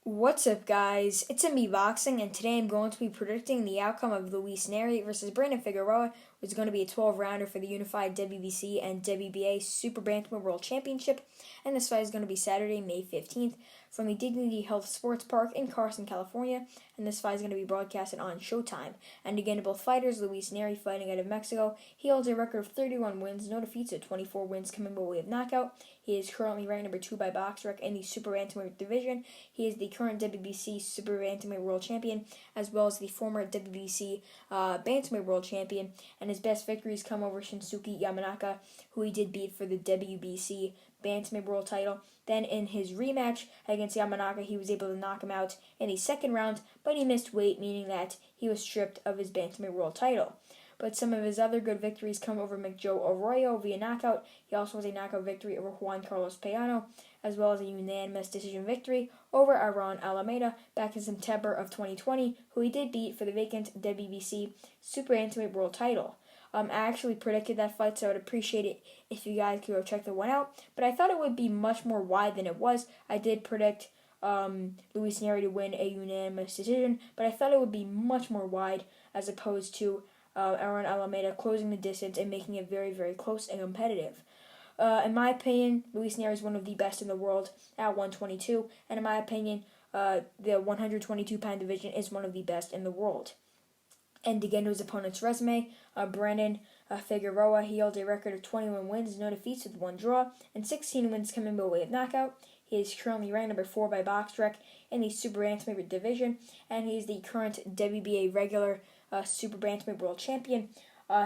What's up, guys? It's me Boxing, and today I'm going to be predicting the outcome of Luis Nery versus Brandon Figueroa, which is going to be a 12-rounder for the unified WBC and WBA Super-Bantamweight World Championship, and this fight is going to be Saturday, May 15th, from the Dignity Health Sports Park in Carson, California, and this fight is going to be broadcasted on Showtime. And again, both fighters, Luis Nery fighting out of Mexico, he holds a record of 31 wins, no defeats, 24 wins coming by way of knockout. He is currently ranked number 2 by BoxRec in the Super-Bantamweight division. He is the current WBC Super-Bantamweight World Champion, as well as the former WBC Bantamweight World Champion, and his best victories come over Shinsuke Yamanaka, who he did beat for the WBC Bantamweight World title. Then in his rematch against Yamanaka, he was able to knock him out in the second round, but he missed weight, meaning that he was stripped of his Bantamweight World title. But some of his other good victories come over McJoe Arroyo via knockout. He also has a knockout victory over Juan Carlos Payano, as well as a unanimous decision victory over Aaron Alameda back in September of 2020, who he did beat for the vacant WBC Super Bantamweight World title. I actually predicted that fight, so I would appreciate it if you guys could go check the one out. But I thought it would be much more wide than it was. I did predict Luis Nery to win a unanimous decision, but I thought it would be much more wide as opposed to Aaron Alameda closing the distance and making it very, very close and competitive. In my opinion, Luis Nery is one of the best in the world at 122, and in my opinion, the 122-pound division is one of the best in the world. And to get into his opponent's resume, Brandon Figueroa, he holds a record of 21 wins, no defeats with 1 draw, and 16 wins coming by way of knockout. He is currently ranked number 4 by BoxRec in the Super Bantamweight division, and he is the current WBA regular Super Bantamweight World Champion.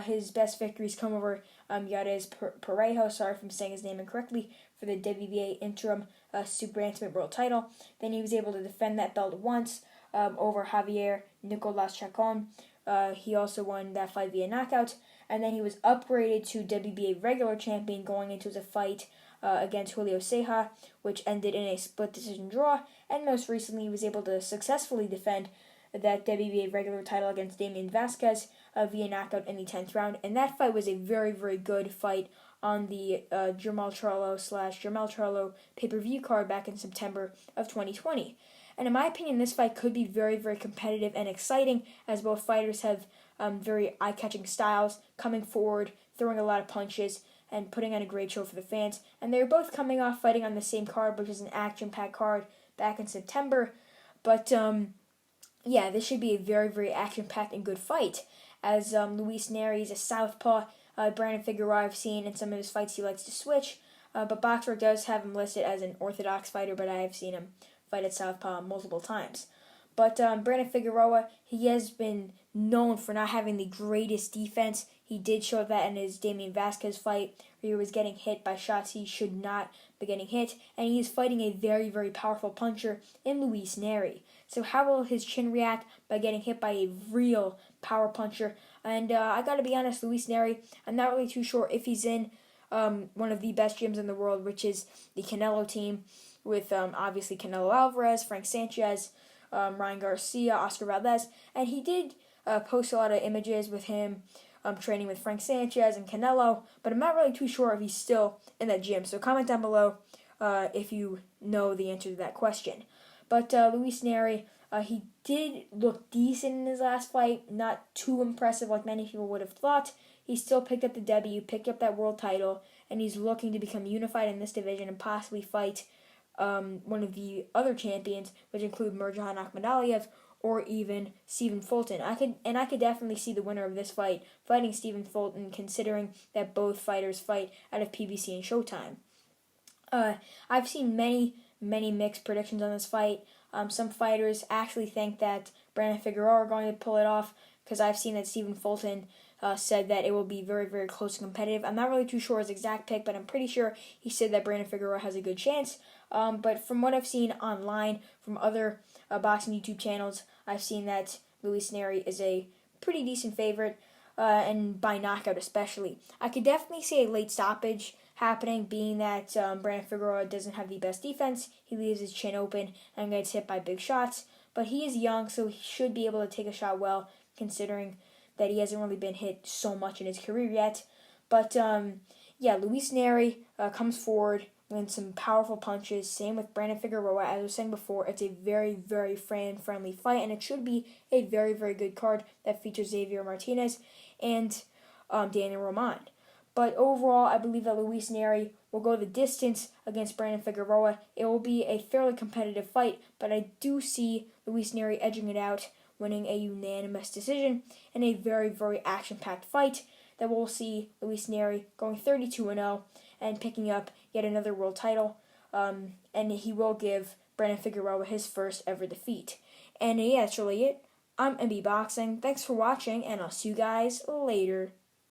His best victories come over Yadez Parejo, sorry if I'm saying his name incorrectly, for the WBA interim Super Bantamweight World title. Then he was able to defend that belt once over Javier Nicolas Chacon. He also won that fight via knockout, and then he was upgraded to WBA regular champion going into a fight against Julio Ceja, which ended in a split decision draw, and most recently he was able to successfully defend that WBA regular title against Damian Vasquez via knockout in the 10th round, and that fight was a very, very good fight on the Jermall Charlo pay-per-view card back in September of 2020. And in my opinion, this fight could be very, very competitive and exciting, as both fighters have very eye-catching styles, coming forward, throwing a lot of punches, and putting on a great show for the fans. And they're both coming off fighting on the same card, which is an action-packed card back in September. But, yeah, this should be a very, very action-packed and good fight, as Luis Nery is a southpaw. Brandon Figueroa, I've seen in some of his fights he likes to switch, but BoxRec does have him listed as an orthodox fighter, but I have seen him fight at southpaw multiple times. But Brandon Figueroa, he has been known for not having the greatest defense. He did show that in his Damian Vasquez fight, where he was getting hit by shots he should not be getting hit, and he is fighting a very, very powerful puncher in Luis Nery. So how will his chin react by getting hit by a real power puncher? And I gotta be honest, Luis Nery, I'm not really too sure if he's in one of the best gyms in the world, which is the Canelo team, with obviously Canelo Alvarez, Frank Sanchez, Ryan Garcia, Oscar Valdez, and he did post a lot of images with him training with Frank Sanchez and Canelo, but I'm not really too sure if he's still in that gym. So comment down below if you know the answer to that question. But Luis Nery, he did look decent in his last fight, not too impressive like many people would have thought. He still picked up the W, picked up that world title, and he's looking to become unified in this division and possibly fight one of the other champions, which include Mirjan Akhmadaliev or even Stephen Fulton. I could definitely see the winner of this fight fighting Stephen Fulton, considering that both fighters fight out of PBC and Showtime. I've seen many mixed predictions on this fight. Some fighters actually think that Brandon Figueroa are going to pull it off, because I've seen that Stephen Fulton said that it will be very, very close and competitive. I'm not really too sure his exact pick, but I'm pretty sure he said that Brandon Figueroa has a good chance. But from what I've seen online, from other boxing YouTube channels, I've seen that Luis Nery is a pretty decent favorite, and by knockout especially. I could definitely see a late stoppage happening, being that Brandon Figueroa doesn't have the best defense. He leaves his chin open and gets hit by big shots. But he is young, so he should be able to take a shot well, considering that he hasn't really been hit so much in his career yet. But, yeah, Luis Nery comes forward and some powerful punches. Same with Brandon Figueroa. As I was saying before, it's a very, very fan-friendly fight, and it should be a very, very good card that features Xavier Martinez and Daniel Roman. But overall, I believe that Luis Nery will go the distance against Brandon Figueroa. It will be a fairly competitive fight, but I do see Luis Nery edging it out, winning a unanimous decision in a very, very action-packed fight that we'll see Luis Nery going 32-0 and picking up yet another world title. And he will give Brandon Figueroa his first ever defeat. And yeah, that's really it. I'm MB Boxing. Thanks for watching, and I'll see you guys later.